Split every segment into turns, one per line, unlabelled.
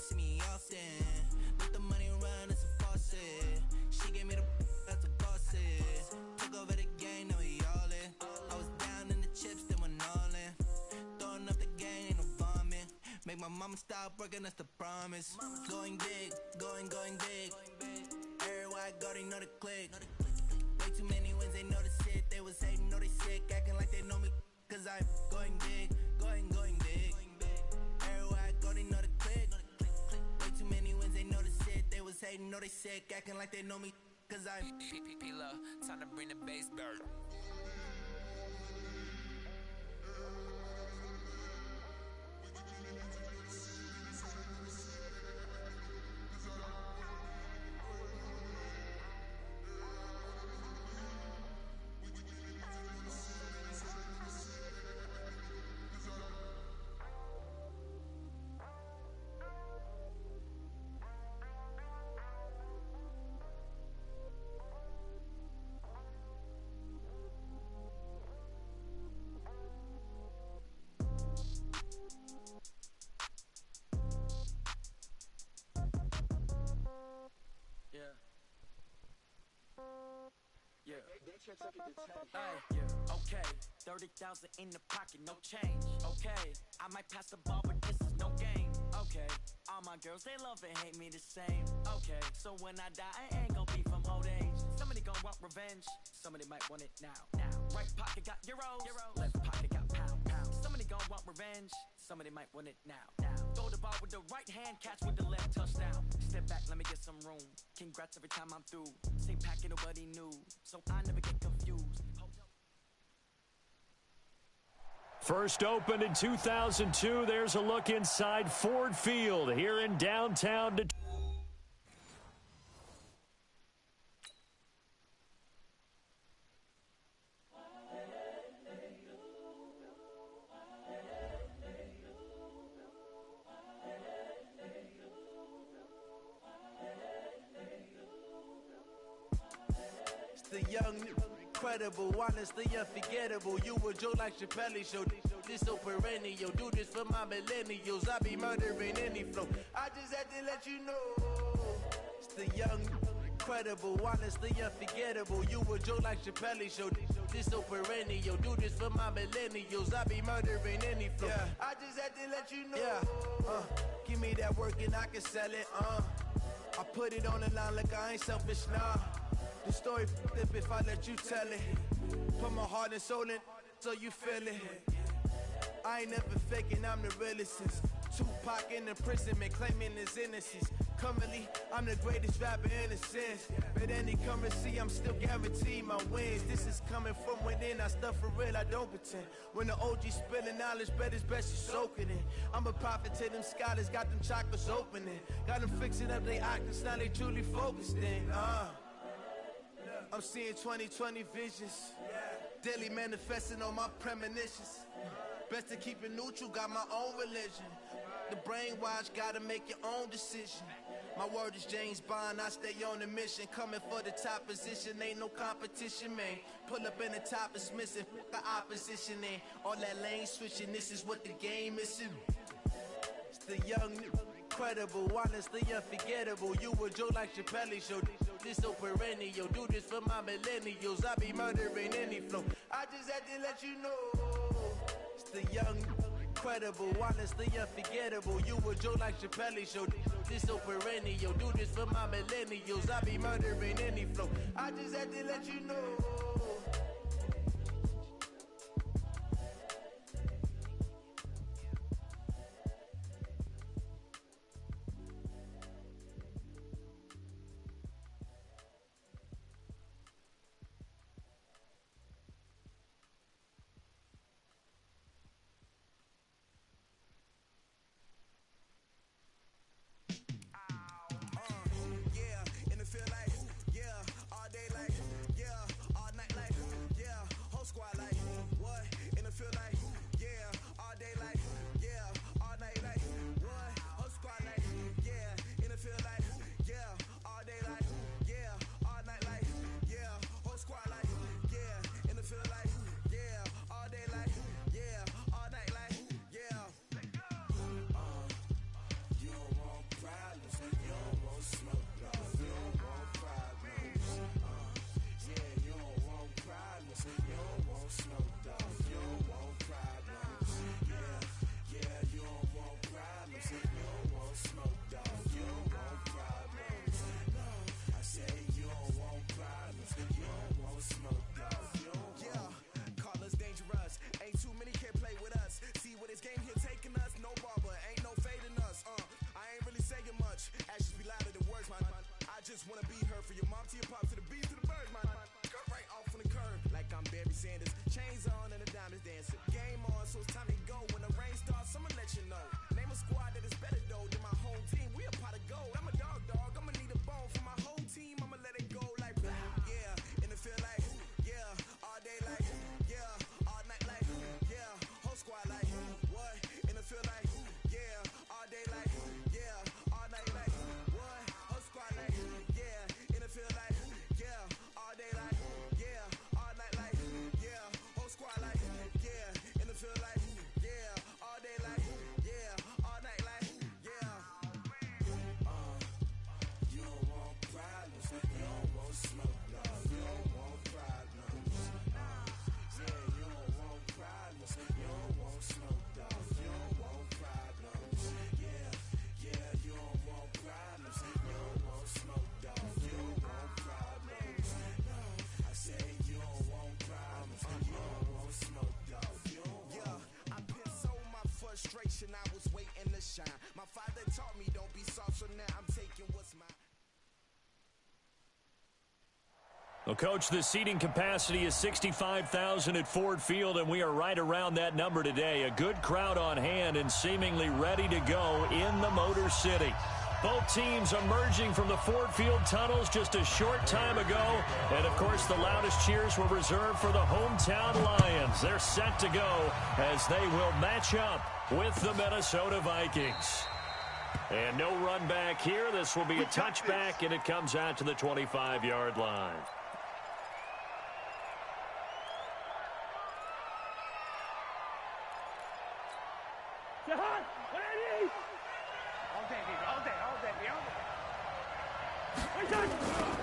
see me often. Let the money run, it's a faucet. She gave me the that's a bosses. Took over the game, now we all in. I was down in the chips, then went all in. Throwing up the game, ain't no vomit. Make my mama stop working, that's the promise. Going big, going big. Everywhere I go, they know the click. Way too many wins, they know the shit. They was hating, know they sick, acting like they know me. Cause I'm going big, going big. Everywhere I go, they know the click. Way too many wins, they know the shit. They was hating, know they sick, acting like they know me. Cause I'm P-P-P-Love, time to bring the bass back.
Okay, 30,000 in the pocket, no change. Okay, I might pass the ball, but this is no game. Okay, all my girls, they love and hate me the same. Okay, so when I die, I ain't gon' be from old age. Somebody gon' want revenge, somebody might want it now. Right pocket got euros, left pocket got pound. Somebody gon' want revenge, somebody might want it now. Throw the ball with the right hand, catch with the left, touchdown. Step back, let me get some room. Congrats every time I'm through. Same packet, nobody knew, so I never get confused.
First opened in 2002. There's a look inside Ford Field here in downtown Detroit.
The young, incredible, honestly unforgettable. You a joke like Chappelle Show. This so perennial. Do this for my millennials. I be murdering any flow. I just had to let you know. It's the young, incredible, honestly unforgettable. You a joke like Chappelle Show. This so perennial. Do this for my millennials. I be murdering any flow. Yeah. I just had to let you know. Yeah. Give me that work and I can sell it. I put it on the line like I ain't selfish, nah. The story flip if I let you tell it. Put my heart and soul in so you feel it. I ain't never faking, I'm the realest since Tupac in imprisonment, claiming his innocence. Currently, I'm the greatest rapper in a sense. But any currency, I'm still guaranteed my wins. This is coming from within, I stuff for real, I don't pretend. When the OG spilling knowledge, bet it's best you soak it in. I'm a prophet to them scholars, got them chakras opening. Got them fixing up their octaves, now they truly focused in. I'm seeing 2020 visions, daily manifesting on my premonitions. Best to keep it neutral, got my own religion. The brainwash, gotta make your own decision. My word is James Bond, I stay on a mission. Coming for the top position, ain't no competition, man. Pull up in the top, it's missing, the opposition in. All that lane switching, this is what the game is. It's the young, incredible, honestly unforgettable. You a joke like Chappelle Show. This so perennial. Do this for my millennials. I be murdering any flow. I just had to let you know. It's the young, incredible, honestly unforgettable. You a joke like Chappelle Show. This so perennial. Do this for my millennials. I be murdering any flow. I just had to let you know.
Sanders. Chains on and the diamonds dancing. Game on, so it's time to go. When the rain starts, I'ma let you know. Name a squad that is better though than my home team. We a pot of gold. I'm a dog. I'ma need a bone for my whole team. I'ma let it go like blah. Yeah, and it feel like yeah, all day like yeah, all night like yeah, whole squad like what? And it feel like yeah, all day like yeah, all night like what? Whole squad like yeah, and it feel like yeah, all day like yeah, all night like yeah, whole squad like yeah, and it feel like yeah, all day like yeah, all night like yeah. You don't want problems, you don't want smoke, dog. You don't want problems. Yeah, you don't want problems, you don't want smoke, dog. You don't want problems. Yeah, you don't want problems, you don't want smoke, dog. You don't want problems. No, I say you don't want problems, you don't want smoke, dog. You don't want. Yeah, I put so my frustration, I was waiting to shine. My father taught me don't be soft, so now I'm taking what's mine.
Well, Coach, the seating capacity is 65,000 at Ford Field, and we are right around that number today. A good crowd on hand and seemingly ready to go in the Motor City. Both teams emerging from the Ford Field tunnels just a short time ago. And, of course, the loudest cheers were reserved for the hometown Lions. They're set to go as they will match up with the Minnesota Vikings. And no run back here. This will be a touchback, and it comes out to the 25-yard line.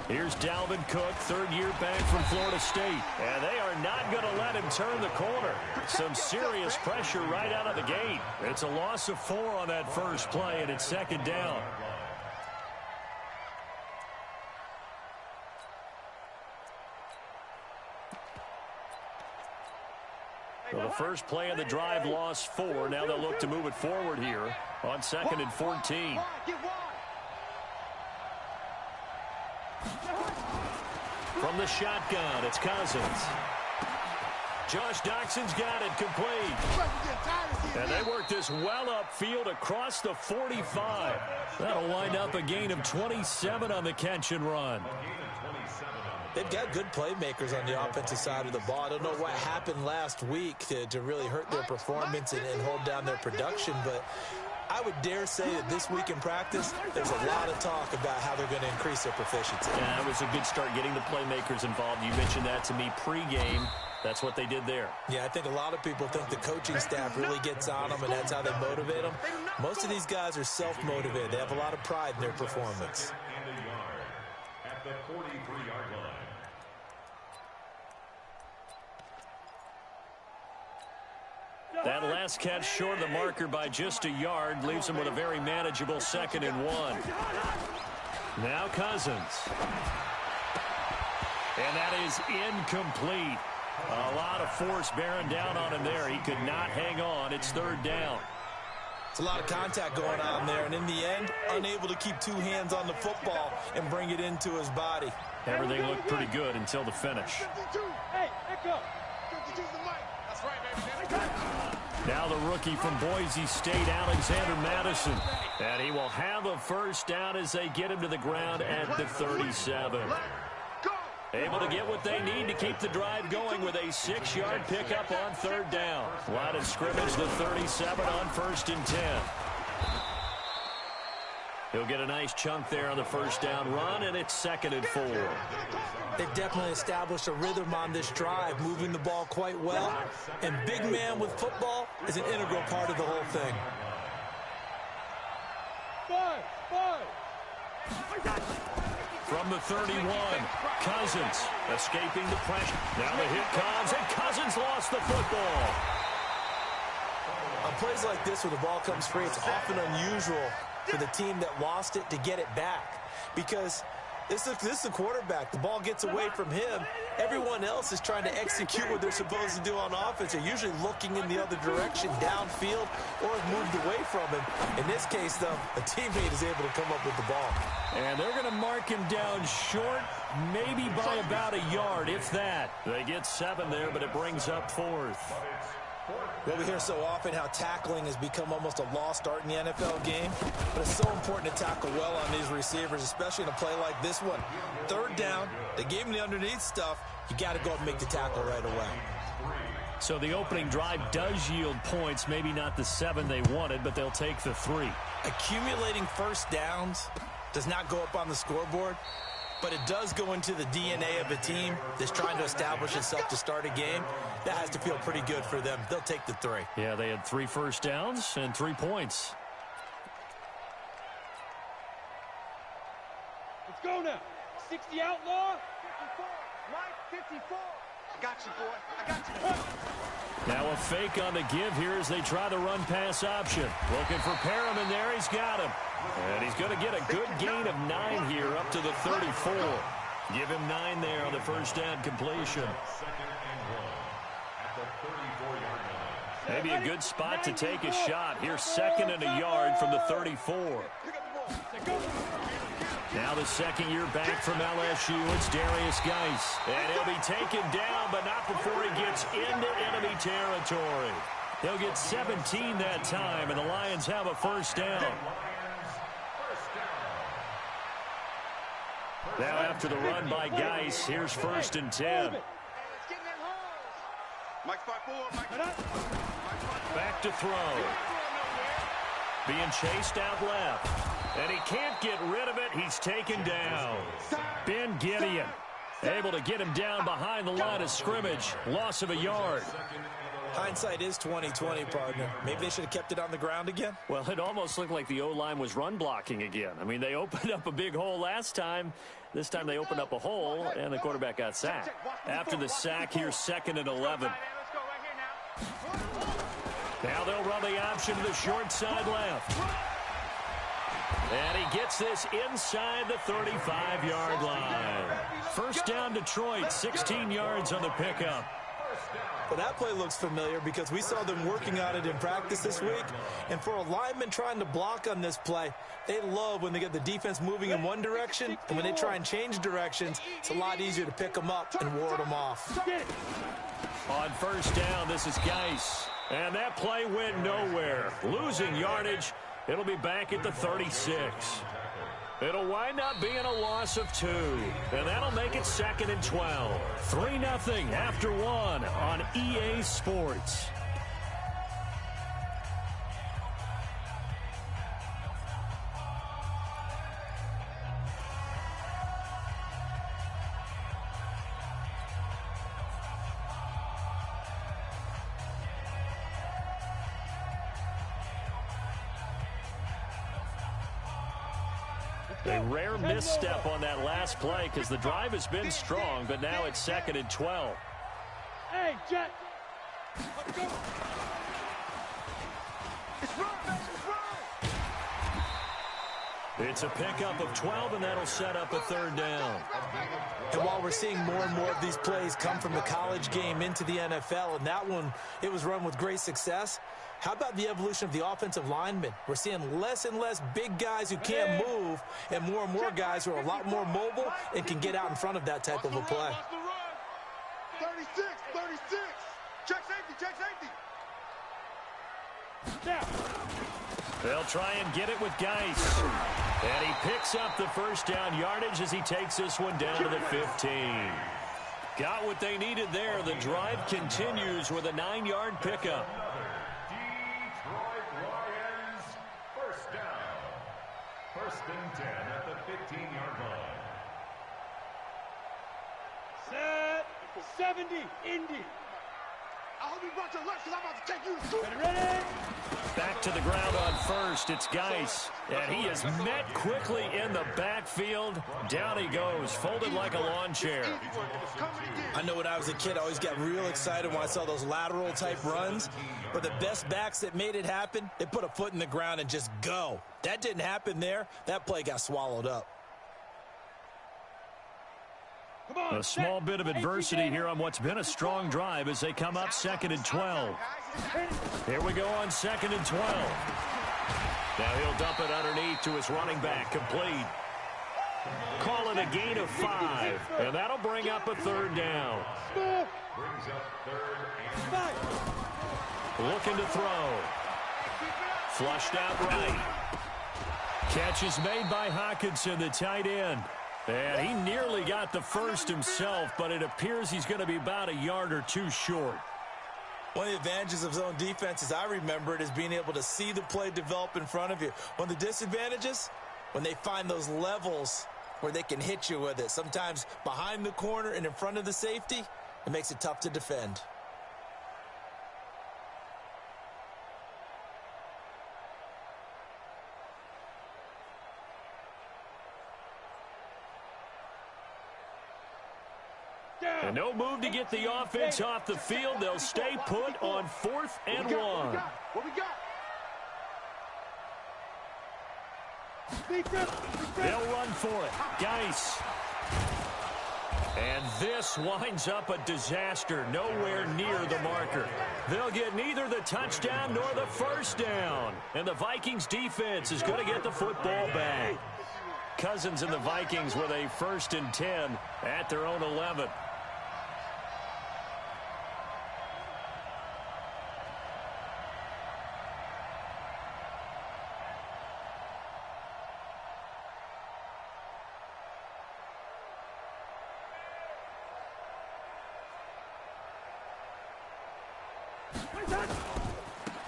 Here's Dalvin Cook, third-year back from Florida State. And they are not going to let him turn the corner. Some serious pressure right out of the gate. It's a loss of 4 on that first play, and it's second down. Well, the first play of the drive lost 4. Now they'll look to move it forward here on 2nd and 14. From the shotgun, it's Cousins. Josh Doxson's got it complete. And they work this well upfield across the 45. That'll wind up a gain of 27 on the catch and run.
They've got good playmakers on the offensive side of the ball. I don't know what happened last week to really hurt their performance and hold down their production, but I would dare say that this week in practice, there's a lot of talk about how they're going to increase their proficiency.
Yeah, it was a good start getting the playmakers involved. You mentioned that to me pregame. That's what they did there.
Yeah, I think a lot of people think the coaching staff really gets on them, and that's how they motivate them. Most of these guys are self-motivated. They have a lot of pride in their performance.
At the 43-yard line.
That last catch short of the marker by just a yard leaves him with a very manageable 2nd and 1. Now Cousins. And that is incomplete. A lot of force bearing down on him there. He could not hang on. It's 3rd down.
It's a lot of contact going on there, and in the end, unable to keep 2 hands on the football and bring it into his body.
Everything looked pretty good until the finish.
Hey, echo. 52's the mic. That's right, baby.
Now the rookie from Boise State, Alexander Madison. And he will have a first down as they get him to the ground at the 37. Able to get what they need to keep the drive going with a 6-yard pickup on 3rd down. Line of scrimmage, the 37 on 1st and 10. He'll get a nice chunk there on the first down run, and it's 2nd and 4.
They've definitely established a rhythm on this drive, moving the ball quite well. And big man with football is an integral part of the whole thing.
From the 31, Cousins escaping the pressure. Now the hit comes, and Cousins lost the football.
On plays like this where the ball comes free, it's often unusual for the team that lost it to get it back, because This is the quarterback. The ball gets away from him. Everyone else is trying to execute what they're supposed to do on offense. They're usually looking in the other direction, downfield, or have moved away from him. In this case, though, a teammate is able to come up with the ball.
And they're going to mark him down short, maybe by about a yard, if that. They get 7 there, but it brings up 4th.
Well, we hear so often how tackling has become almost a lost art in the NFL game, but it's so important to tackle well on these receivers, especially in a play like this one. 3rd down, they gave him the underneath stuff. You got to go and make the tackle right away.
So the opening drive does yield points, maybe not the 7 they wanted, but they'll take the 3.
Accumulating first downs does not go up on the scoreboard, but it does go into the DNA of a team that's trying to establish itself to start a game. That has to feel pretty good for them. They'll take the 3.
Yeah, they had 3 first downs and 3 points.
Let's go now. 60 outlaw. 54. Mike, 54. I got you, boy. I got you.
Now a fake on the give here as they try the run-pass option. Looking for Perriman there. He's got him. And he's going to get a good gain of 9 here up to the 34. Give him 9 there on the first down completion. Maybe a good spot to take a shot. Here's 2nd and a yard from the 34. Now the second-year back from LSU, it's Darius Geis. And he'll be taken down, but not before he gets into enemy territory. He'll get 17 that time, and the Lions have a first down. Now after the run by Geis, here's 1st and 10. Back to throw. Being chased out left. And he can't get rid of it. He's taken down. Ben Gideon able to get him down behind the line of scrimmage. Loss of a yard.
Hindsight is 20/20, partner. Maybe they should have kept it on the ground again.
Well, it almost looked like the O-line was run blocking again. I mean, they opened up a big hole last time. This time they opened up a hole, and the quarterback got sacked. After the sack, here's 2nd and 11. Now they'll run the option to the short side left. And he gets this inside the 35-yard line. First down, Detroit, 16 yards on the pickup.
Well, that play looks familiar because we saw them working on it in practice this week. And for a lineman trying to block on this play, they love when they get the defense moving in one direction. And when they try and change directions, it's a lot easier to pick them up and ward them off.
On first down, this is Geis. And that play went nowhere. Losing yardage. It'll be back at the 36. It'll wind up being a loss of 2. And that'll make it 2nd and 12. 3-0 after 1 on EA Sports. A rare misstep on that last play because the drive has been strong, but now it's 2nd and 12.
Hey, Jet. Let's go. It's run.
It's a pickup of 12, and that'll set up a 3rd down.
And while we're seeing more and more of these plays come from the college game into the NFL, and that one, it was run with great success, how about the evolution of the offensive linemen? We're seeing less and less big guys who can't move and more guys who are a lot more mobile and can get out in front of that type of a play.
36. Check safety.
Now. They'll try and get it with Geis. And he picks up the first down yardage as he takes this one down to the 15. Got what they needed there. The drive continues with a 9-yard pickup.
Detroit Lions, first down. 1st and 10 at the 15-yard line.
Set. 70. Indy. I hope you brought your lunch because I'm about to take you to school. Ready?
Back to the ground on first. It's Geis. And he is met quickly in the backfield. Down he goes, folded like a lawn chair.
I know when I was a kid, I always got real excited when I saw those lateral type runs. But the best backs that made it happen, they put a foot in the ground and just go. That didn't happen there. That play got swallowed up.
A small bit of adversity here on what's been a strong drive as they come up 2nd and 12. Here we go on 2nd and 12. Now he'll dump it underneath to his running back, complete. Call it a gain of 5, and that'll bring up a 3rd down.
Brings up 3rd and 5.
Looking to throw. Flushed out right. Catch is made by Hawkinson, the tight end. And he nearly got the first himself, but it appears he's going to be about a yard or two short.
One of the advantages of zone defense, as I remember it, is being able to see the play develop in front of you. One of the disadvantages, when they find those levels where they can hit you with it. Sometimes behind the corner and in front of the safety, it makes it tough to defend.
And no move to get the offense off the field. They'll stay put on 4th and 1.
What we got?
They'll run for it. Geis. And this winds up a disaster, nowhere near the marker. They'll get neither the touchdown nor the first down. And the Vikings defense is going to get the football back. Cousins and the Vikings with a 1st and 10 at their own 11.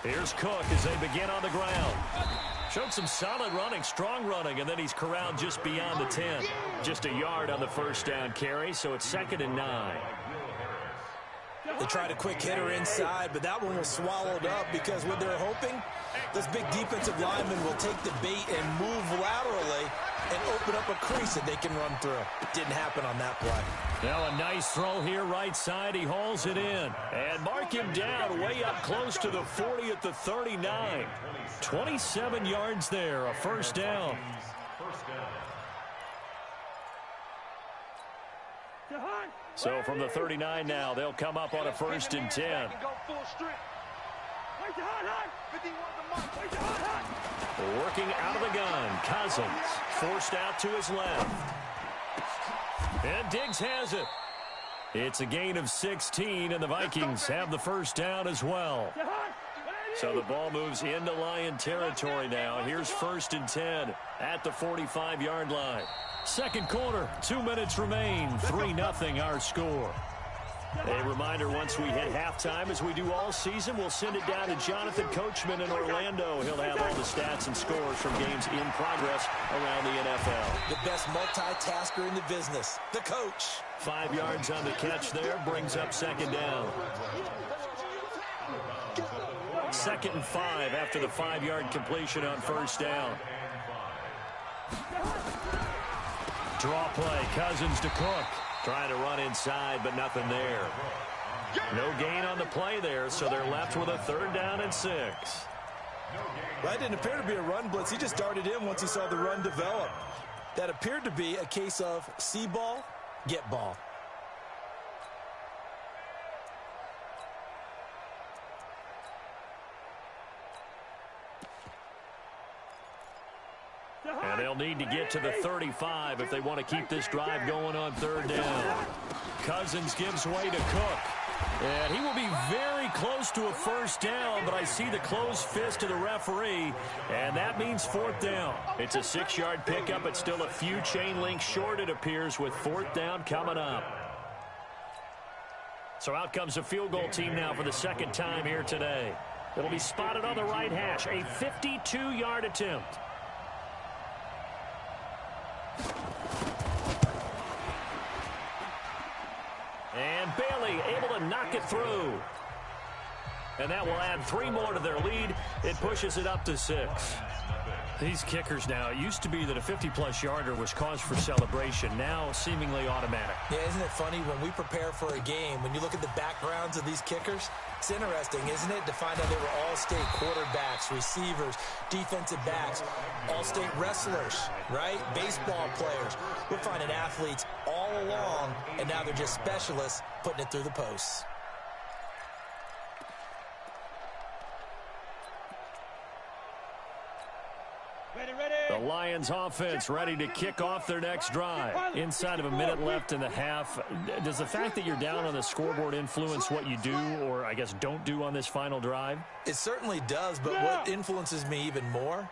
Here's Cook as they begin on the ground. Showed some solid running, strong running, and then he's corralled just beyond the 10. Just a yard on the first down carry, so it's 2nd and 9.
They tried a quick hitter inside, but that one was swallowed up because what they're hoping, this big defensive lineman will take the bait and move laterally and open up a crease that they can run through. It didn't happen on that play.
Now a nice throw here, right side. He hauls it in. And mark him down way up close to the 40 at the 39. 27 yards there, a first down. So from the 39 now, they'll come up on a 1st and 10. Working out of the gun, Cousins forced out to his left. And Diggs has it. It's a gain of 16, and the Vikings have the first down as well. So the ball moves into Lion territory now. Here's 1st and 10 at the 45-yard line. Second quarter, 2 minutes remain. 3-0 our score. A reminder, once we hit halftime, as we do all season, we'll send it down to Jonathan Coachman in Orlando. He'll have all the stats and scores from games in progress around the NFL.
The best multitasker in the business, the coach.
5 yards on the catch there, brings up 2nd down. 2nd and 5 after the 5-yard completion on first down. Draw play, Cousins to Cook. Trying to run inside, but nothing there. No gain on the play there, so they're left with a 3rd down and 6.
Well, that didn't appear to be a run blitz. He just darted in once he saw the run develop. That appeared to be a case of see ball, get ball.
And they'll need to get to the 35 if they want to keep this drive going on 3rd down. Cousins gives way to Cook. And he will be very close to a first down, but I see the closed fist of the referee, and that means 4th down. It's a 6-yard pickup. It's still a few chain links short, it appears, with 4th down coming up. So out comes the field goal team now for the 2nd time here today. It'll be spotted on the right hash, a 52-yard attempt. And Bailey able to knock it through. And that will add 3 more to their lead. It pushes it up to 6. These kickers now, it used to be that a 50-plus yarder was cause for celebration. Now seemingly automatic.
Yeah, isn't it funny when we prepare for a game, when you look at the backgrounds of these kickers, it's interesting, isn't it, to find out they were all-state quarterbacks, receivers, defensive backs, all-state wrestlers, right? Baseball players. We're finding athletes all along, and now they're just specialists putting it through the posts.
The Lions offense ready to kick off their next drive. Inside of a minute left in the half. Does the fact that you're down on the scoreboard influence what you do, or I guess don't do on this final drive?
It certainly does, but what influences me even more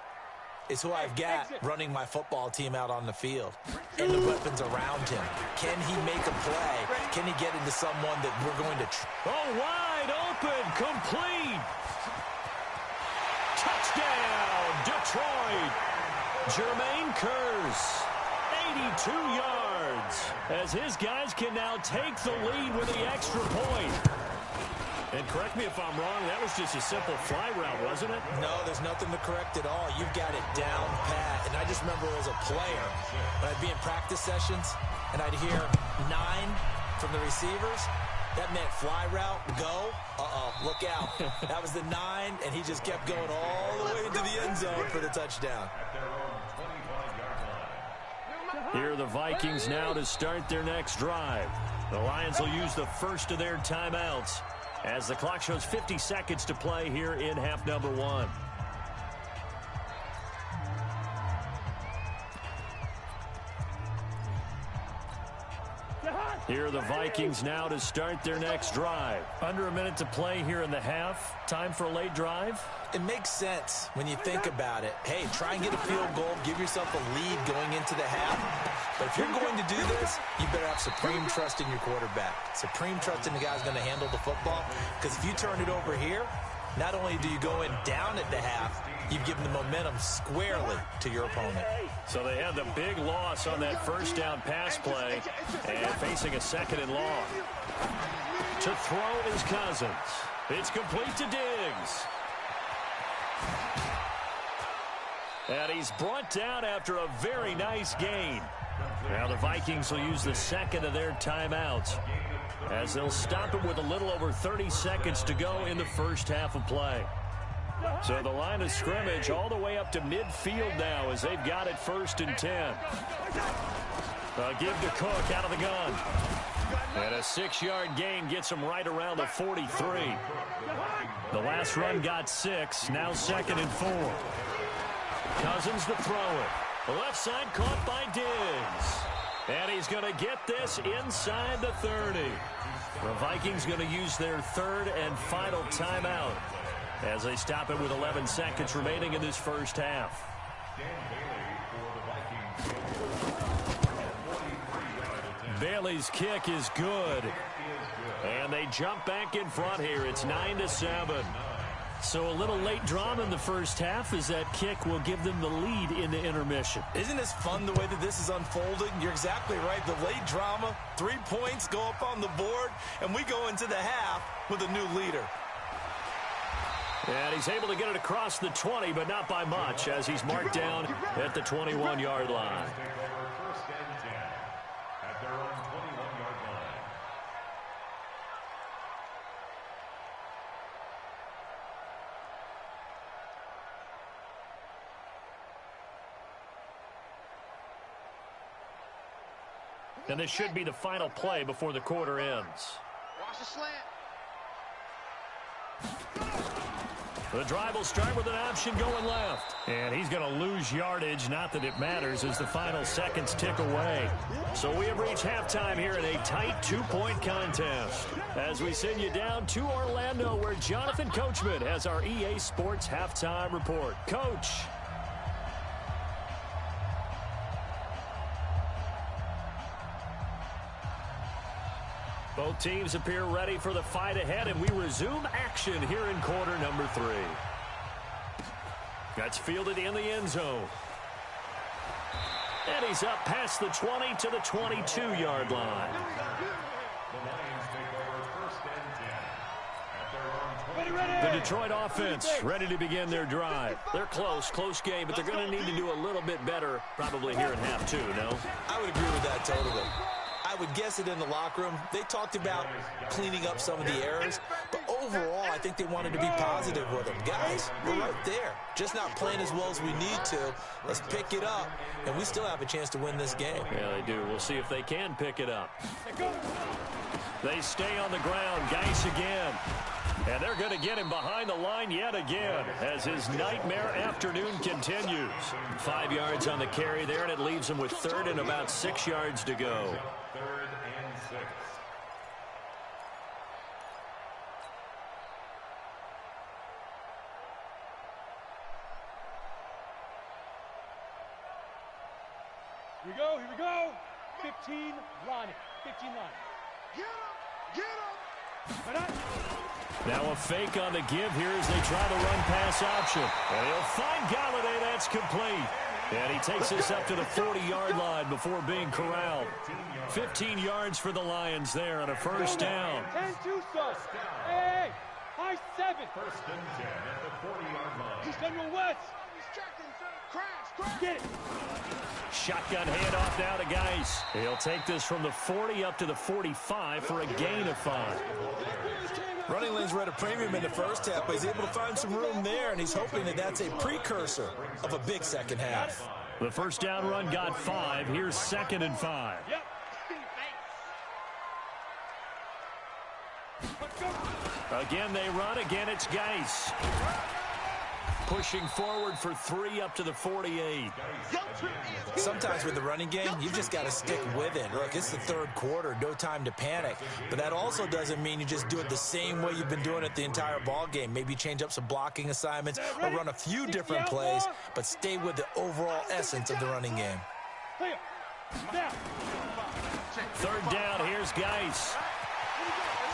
is who I've got running my football team out on the field and the weapons around him. Can he make a play? Can he get into someone that we're going to...
Oh, wide open, complete. Touchdown, Detroit. Jermaine Kearse, 82 yards, as his guys can now take the lead with the extra point. And correct me if I'm wrong, that was just a simple fly route, wasn't it?
No, there's nothing to correct at all. You've got it down pat. And I just remember as a player, when I'd be in practice sessions, and I'd hear 9 from the receivers, that meant fly route, go, look out. That was the 9, and he just kept going all the way into the end zone for the touchdown.
Here are the Vikings now to start their next drive. The Lions will use the first of their timeouts as the clock shows 50 seconds to play here in half number 1. Here are the Vikings now to start their next drive. Under a minute to play here in the half. Time for a late drive.
It makes sense when you think about it. Hey, try and get a field goal. Give yourself a lead going into the half. But if you're going to do this, you better have supreme trust in your quarterback. Supreme trust in the guy's going to handle the football. Because if you turn it over here, not only do you go in down at the half, you've given the momentum squarely to your opponent.
So they had the big loss on that first down pass play and facing a second and long. To throw is Cousins. It's complete to Diggs. And he's brought down after a very nice gain. Now the Vikings will use the second of their timeouts as they'll stop it with a little over 30 seconds to go in the first half of play. So the line of scrimmage all the way up to midfield now as they've got it 1st and 10. Give to Cook out of the gun. And a 6-yard gain gets him right around the 43. The last run got 6, now 2nd and 4. Cousins to throw it. Left side caught by Diggs. And he's going to get this inside the 30. The Vikings going to use their 3rd and final timeout as they stop it with 11 seconds remaining in this first half. Bailey's kick is good. And they jump back in front here. It's 9-7. So a little late drama in the first half as that kick will give them the lead in the intermission.
Isn't this fun the way that this is unfolding? You're exactly right. The late drama, 3 points go up on the board, and we go into the half with a new leader.
And he's able to get it across the 20, but not by much as he's marked down at the 21-yard line. And this should be the final play before the quarter ends.
Watch the slant.
The drive will start with an option going left. And he's going to lose yardage, not that it matters, as the final seconds tick away. So we have reached halftime here in a tight 2-point contest. As we send you down to Orlando, where Jonathan Coachman has our EA Sports Halftime Report. Coach. Both teams appear ready for the fight ahead, and we resume action here in quarter number 3. That's fielded in the end zone. And he's up past the 20 to the 22-yard line. The Detroit offense ready to begin their drive. They're close game, but they're going to need to do a little bit better probably here in half 2, no?
I would agree with that totally. I would guess it in the locker room. They talked about cleaning up some of the errors, but overall, I think they wanted to be positive with him. Guys, we're right there. Just not playing as well as we need to. Let's pick it up, and we still have a chance to win this game.
Yeah, they do. We'll see if they can pick it up. They stay on the ground. Geis again. And they're going to get him behind the line yet again as his nightmare afternoon continues. 5 yards on the carry there, and it leaves him with third and about 6 yards to go.
3rd and 6.
Here we go, here we go. 15 line it. 15 line. Get him! Get him!
Now a fake on the give here as they try the run pass option. And he'll find Galladay. That's complete. And he takes this up to the 40-yard line before being corralled. 15 yards for the Lions there on a first down.
10-2 son. Hey, high 7.
1st and 10 at the 40-yard line.
He's General West. Crash. Get it.
Shotgun handoff now to Geis. He'll take this from the 40 up to the 45 for a gain of 5.
Running lanes were at a premium in the first half, but he's able to find some room there, and he's hoping that that's a precursor of a big second half.
The first down run got 5. Here's 2nd and 5.
Yep.
Again, they run. Again, it's Geis. Pushing forward for 3 up to the 48.
Sometimes with the running game, you've just got to stick with it. Look, it's the 3rd quarter, no time to panic. But that also doesn't mean you just do it the same way you've been doing it the entire ball game. Maybe change up some blocking assignments or run a few different plays, but stay with the overall essence of the running game.
3rd down, here's Geis.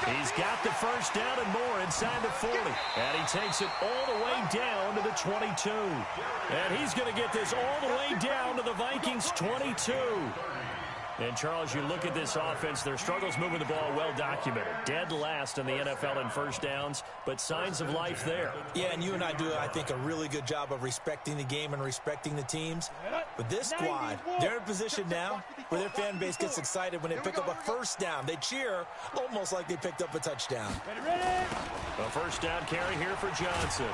He's got the first down and more inside the 40. And he takes it all the way down to the 22. And he's going to get this all the way down to the Vikings' 22. And, Charles, you look at this offense, their struggles moving the ball well documented. Dead last in the NFL in first downs, but signs of life there.
Yeah, and you and I do, I think, a really good job of respecting the game and respecting the teams. But this squad, they're in a position now where their fan base gets excited when they pick up a first down. They cheer almost like they picked up a touchdown.
A first down carry here for Johnson.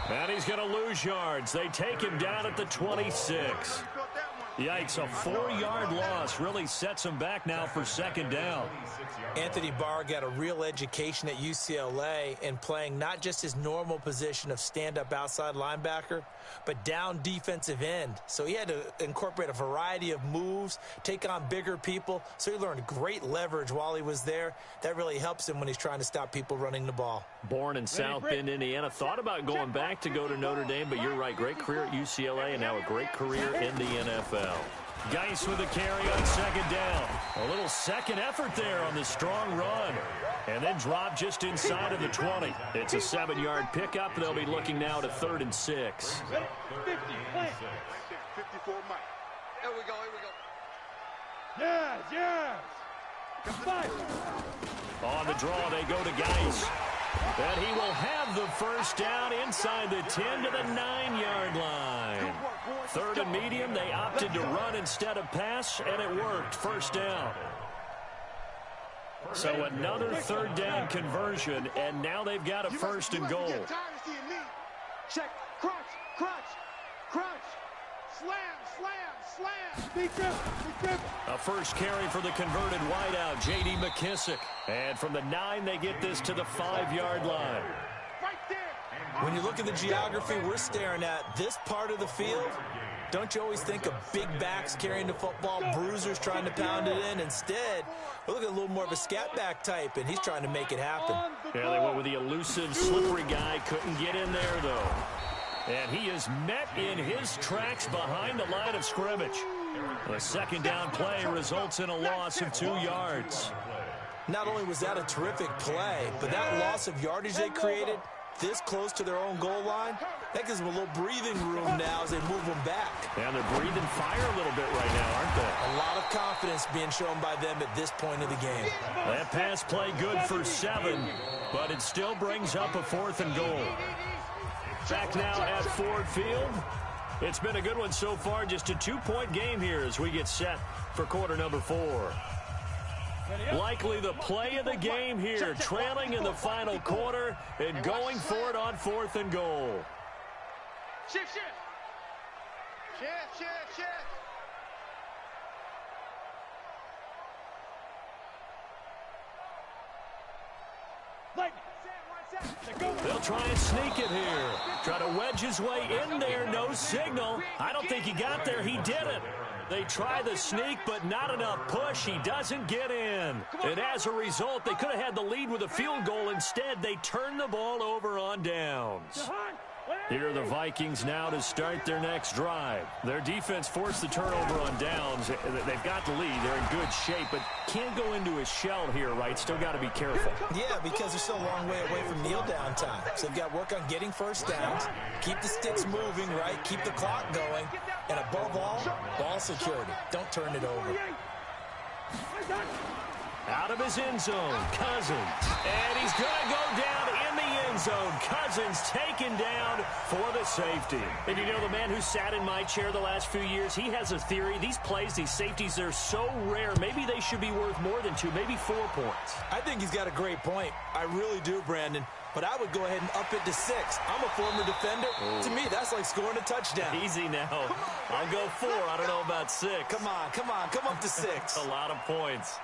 And he's going to lose yards. They take him down at the 26. Yikes, a 4-yard loss really sets him back now for 2nd down.
Anthony Barr got a real education at UCLA in playing not just his normal position of stand-up outside linebacker, but down defensive end. So he had to incorporate a variety of moves, take on bigger people. So he learned great leverage while he was there. That really helps him when he's trying to stop people running the ball.
Born in South Bend, Indiana. Thought about going back to go to Notre Dame, but you're right. Great career at UCLA and now a great career in the NFL. Geis with a carry on 2nd down. A little second effort there on the strong run. And then drop just inside of the 20. It's a 7-yard pickup. They'll be looking now to 3rd and 6.
50,
54 Mike. Here we go.
Yes.
On the draw, they go to Geis. And he will have the first down inside the 10 to the 9-yard line. 3rd and medium, they opted to run instead of pass, and it worked. First down. So another 3rd down conversion, and now they've got a 1st and goal.
Check. Crunch. Slam. Big trip.
A first carry for the converted wideout, J.D. McKissick. And from the 9, they get this to the 5-yard line.
Right there.
When you look at the geography we're staring at, this part of the field, don't you always think of big backs carrying the football, bruisers trying to pound it in? Instead, we're looking at a little more of a scat back type, and he's trying to make it happen.
Yeah, they went with the elusive, slippery guy. Couldn't get in there, though. And he is met in his tracks behind the line of scrimmage. The 2nd down play results in a loss of 2 yards.
Not only was that a terrific play, but that loss of yardage they created this close to their own goal line, that gives them a little breathing room now as they move them back.
And they're breathing fire a little bit right now, aren't they?
A lot of confidence being shown by them at this point of the game.
That pass play good for 7, but it still brings up a 4th and goal. Back now at Ford Field. It's been a good one so far. Just a 2-point game here as we get set for quarter number 4. Likely the play of the game here, trailing in the final quarter and going for it on 4th and goal.
Shift.
They'll try and sneak it here. Try to wedge his way in there. No signal. I don't think he got there. He didn't. They try the sneak, but not enough push. He doesn't get in. And as a result, they could have had the lead with a field goal. Instead, they turn the ball over on downs. Here are the Vikings now to start their next drive. Their defense forced the turnover on downs. They've got the lead. They're in good shape, but can't go into a shell here, right? Still got to be careful.
Yeah, because they're still a long way away from kneel down time. So they've got to work on getting first downs, keep the sticks moving, right? Keep the clock going. And above all, ball security. Don't turn it over.
Out of his end zone, Cousins. And he's going to go down in the end zone. Cousins taken down for the safety. And you know, the man who sat in my chair the last few years, he has a theory. These plays, these safeties, they're so rare. Maybe they should be worth more than 2, maybe 4 points.
I think he's got a great point. I really do, Brandon. But I would go ahead and up it to 6. I'm a former defender. Oh. To me, that's like scoring a touchdown.
Easy now. I'll go 4. I don't know about 6.
Come on. Come up to 6.
A lot of points.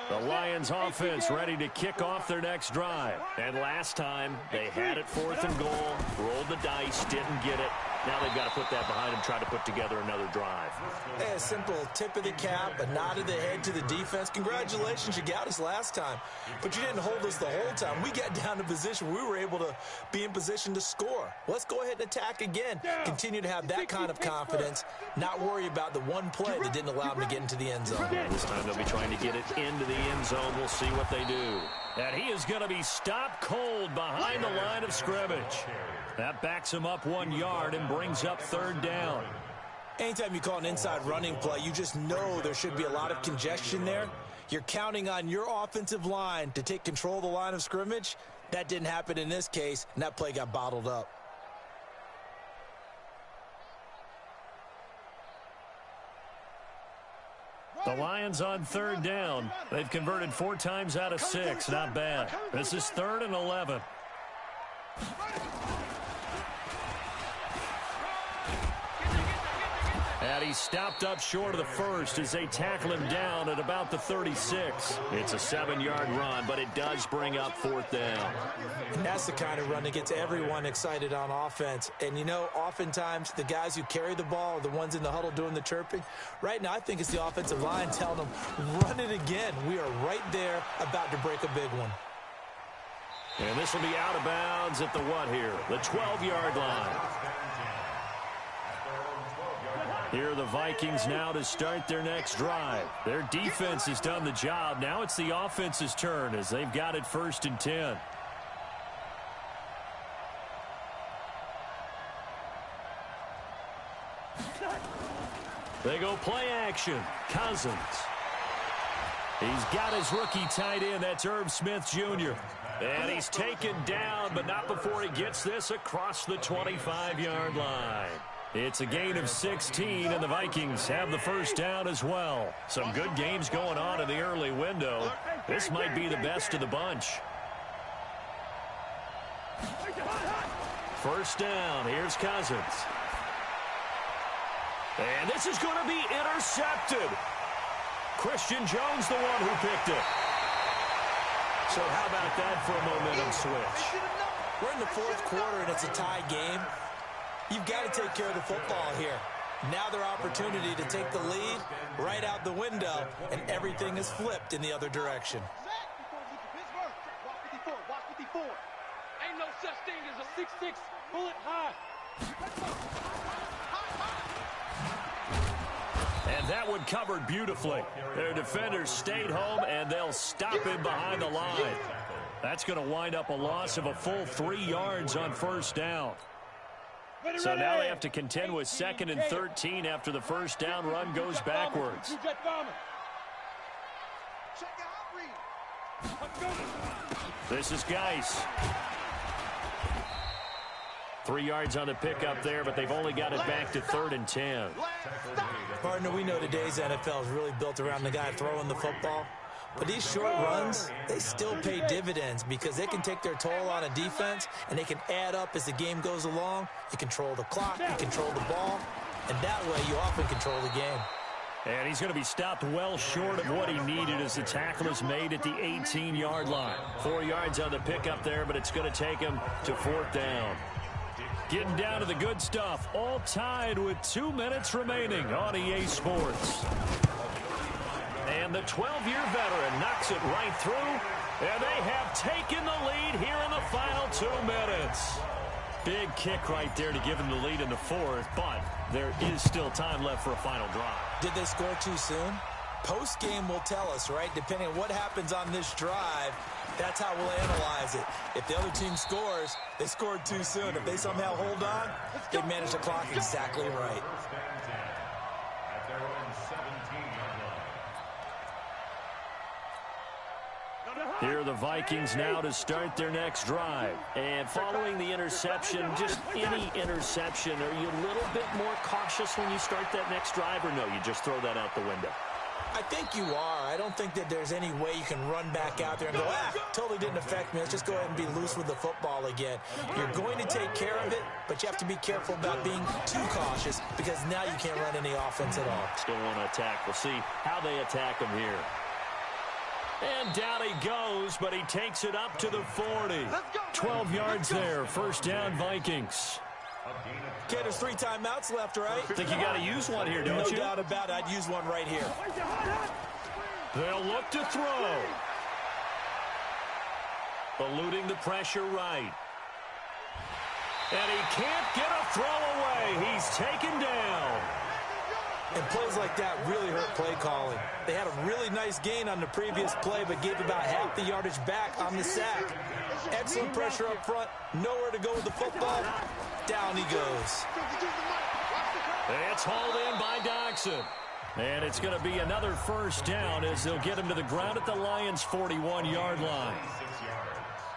The Lions offense ready to kick off their next drive. And last time, they had it 4th and goal, rolled the dice, didn't get it. Now they've got to put that behind them, try to put together another drive.
Hey, a simple tip of the cap, a nod of the head to the defense. Congratulations, you got us last time. But you didn't hold us the whole time. We got down to position. We were able to be in position to score. Let's go ahead and attack again. Continue to have that kind of confidence, not worry about the one play that didn't allow them to get into the end zone.
This time they'll be trying to get it into the end zone. We'll see what they do. And he is going to be stopped cold behind the line of scrimmage. That backs him up 1 yard and brings up 3rd down.
Anytime you call an inside running play, you just know there should be a lot of congestion there. You're counting on your offensive line to take control of the line of scrimmage. That didn't happen in this case, and that play got bottled up.
The Lions on 3rd down. They've converted 4 times out of 6. Not bad. This is 3rd and 11. And he's stopped up short of the first as they tackle him down at about the 36. It's a 7-yard run, but it does bring up 4th down.
And that's the kind of run that gets everyone excited on offense. And, you know, oftentimes the guys who carry the ball are the ones in the huddle doing the chirping. Right now, I think it's the offensive line telling them, run it again. We are right there about to break a big one.
And this will be out of bounds at the what here? The 12-yard line. Here are the Vikings now to start their next drive. Their defense has done the job. Now it's the offense's turn as they've got it 1st and 10. They go play action. Cousins. He's got his rookie tight end. That's Irv Smith Jr. And he's taken down, but not before he gets this across the 25-yard line. It's a gain of 16, and the Vikings have the 1st down as well. Some good games going on in the early window. This might be the best of the bunch. 1st down. Here's Cousins. And this is going to be intercepted. Christian Jones, the one who picked it. So how about that for a momentum switch?
We're in the 4th quarter, and it's a tie game. You've got to take care of the football here. Now their opportunity to take the lead right out the window, and everything is flipped in the other direction.
Ain't no such thing as a 6'6" bullet high.
And that one covered beautifully. Their defenders stayed home, and they'll stop him behind the line. That's going to wind up a loss of a full 3 yards on 1st down. So now they have to contend with 2nd and 13 after the 1st down run goes backwards. This is Geis. 3 yards on the pickup there, but they've only got it back to 3rd and 10.
Partner, we know today's NFL is really built around the guy throwing the football. But these short runs, they still pay dividends because they can take their toll on a defense, and they can add up as the game goes along. You control the clock, you control the ball, and that way you often control the game.
And he's going to be stopped well short of what he needed as the tackle is made at the 18-yard line. 4 yards on the pickup there, but it's going to take him to 4th down. Getting down to the good stuff, all tied with 2 minutes remaining on EA Sports. And the 12-year veteran knocks it right through, and they have taken the lead here in the final 2 minutes. Big kick right there to give them the lead in the 4th, but there is still time left for a final drive.
Did they score too soon? Post-game will tell us, right? Depending on what happens on this drive, that's how we'll analyze it. If the other team scores, they scored too soon. If they somehow hold on, they manage the clock exactly right.
Here are the Vikings now to start their next drive. And following the interception, just any interception, are you a little bit more cautious when you start that next drive, or no, you just throw that out the window?
I think you are. I don't think that there's any way you can run back out there and go, totally didn't affect me. Let's just go ahead and be loose with the football again. You're going to take care of it, but you have to be careful about being too cautious because now you can't run any offense at all.
Still want to attack. We'll see how they attack him here. And down he goes, but he takes it up to the 40. 12 yards there. 1st down, Vikings.
Okay, there's 3 timeouts left, right?
Think you got to use one here, don't you?
No doubt about it. I'd use one right here.
They'll look to throw. Eluding the pressure right. And he can't get a throw away. He's taken down.
And plays like that really hurt play calling. They had a really nice gain on the previous play, but gave about half the yardage back on the sack. Excellent pressure up front. Nowhere to go with the football. Down he goes.
It's hauled in by Doxson. And it's going to be another 1st down as they'll get him to the ground at the Lions' 41-yard line.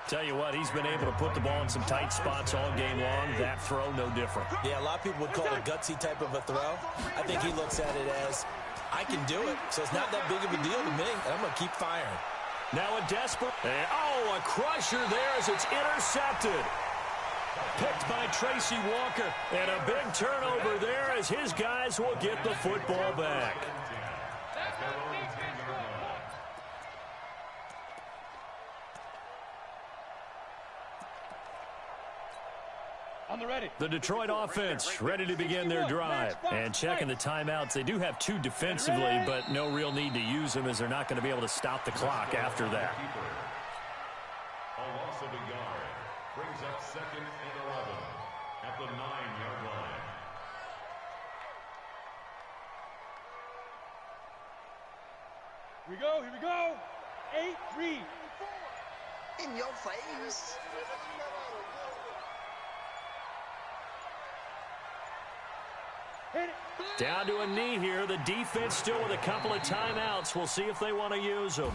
Tell you what, he's been able to put the ball in some tight spots all game long. That throw, no different.
Yeah, a lot of people would call it a gutsy type of a throw. I think he looks at it as, I can do it, so it's not that big of a deal to me, and I'm going to keep firing.
Now a desperate, and a crusher there as it's intercepted. Picked by Tracy Walker, and a big turnover there as his guys will get the football back. The Detroit offense ready to begin their drive. And checking the timeouts, they do have 2 defensively, but no real need to use them as they're not going to be able to stop the clock after that.
A loss of a yard brings up 2nd and 11 at the 9-yard line.
Here we go. 8, 3.
In your face.
Down to a knee here. The defense still with a couple of timeouts. We'll see if they want to use them.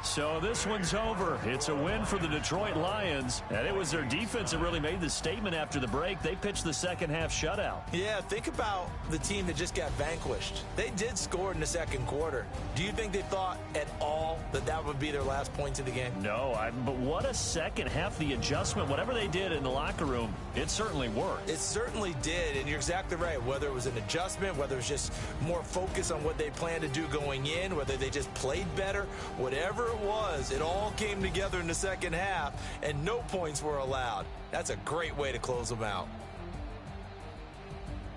So this one's over. It's a win for the Detroit Lions, and it was their defense that really made the statement after the break. They pitched the second-half shutout.
Yeah, think about the team that just got vanquished. They did score in the 2nd quarter. Do you think they thought at all that that would be their last points of the game?
No, but what a second half. The adjustment, whatever they did in the locker room, it certainly worked.
It certainly did, and you're exactly right. Whether it was an adjustment, whether it was just more focus on what they planned to do going in, whether they just played better, whatever it was, it all came together in the 2nd half, and no points were allowed. That's a great way to close them out.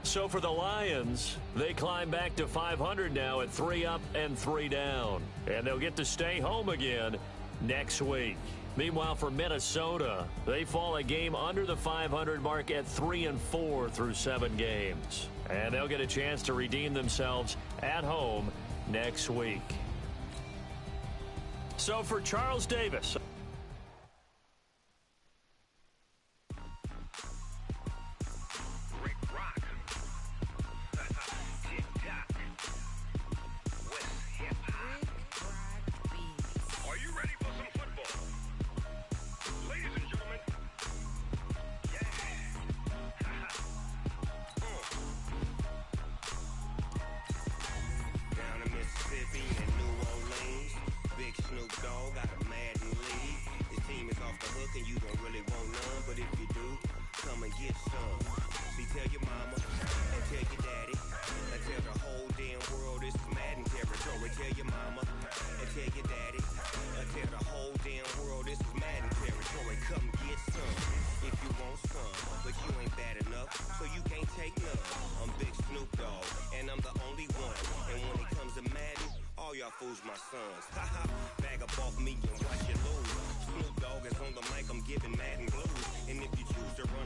So for the Lions, they climb back to 500 now at 3 up and 3 down. And they'll get to stay home again next week. Meanwhile, for Minnesota, they fall a game under the 500 mark at 3-4 through 7 games. And they'll get a chance to redeem themselves at home next week. So for Charles Davis.
come and get some. See, tell your mama and tell your daddy and tell the whole damn world this is Madden territory. Tell your mama and tell your daddy and tell the whole damn world this is Madden territory. Come get some if you want some, but you ain't bad enough, so you can't take none. I'm Big Snoop Dogg, and I'm the only one. And when it comes to Madden, all y'all fools my sons. Haha, bag up off me and watch you lose. Snoop Dogg is on the mic, I'm giving Madden blues. And if you choose to run